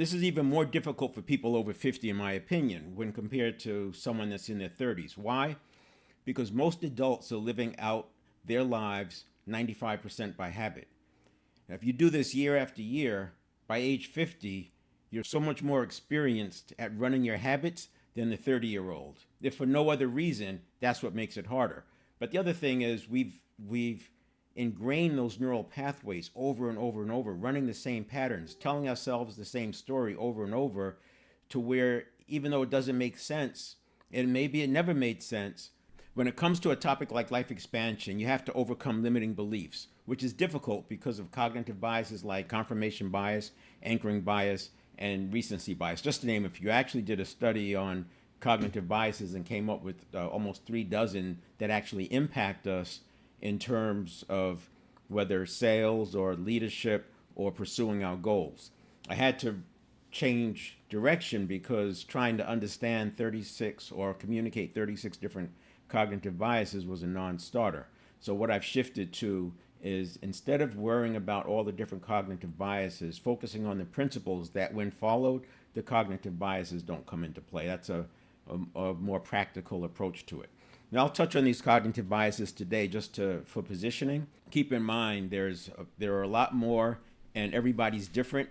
This is even more difficult for people over 50, in my opinion, when compared to someone that's in their 30s. Why? Because most adults are living out their lives 95% by habit. Now, if you do this year after year, by age 50, you're so much more experienced at running your habits than the 30-year-old. If for no other reason, that's what makes it harder. But the other thing is we've ingrained those neural pathways over and over and over, running the same patterns, telling ourselves the same story over and over, to where even though it doesn't make sense, and maybe it never made sense, when it comes to a topic like life expansion, you have to overcome limiting beliefs, which is difficult because of cognitive biases like confirmation bias, anchoring bias, and recency bias. Just to name a few. I actually did a study on cognitive biases and came up with almost 36 that actually impact us in terms of whether sales or leadership or pursuing our goals. I had to change direction because trying to understand 36 or communicate 36 different cognitive biases was a non-starter. So what I've shifted to is, instead of worrying about all the different cognitive biases, focusing on the principles that, when followed, the cognitive biases don't come into play. That's a more practical approach to it. Now, I'll touch on these cognitive biases today just for positioning. Keep in mind there are a lot more, and everybody's different.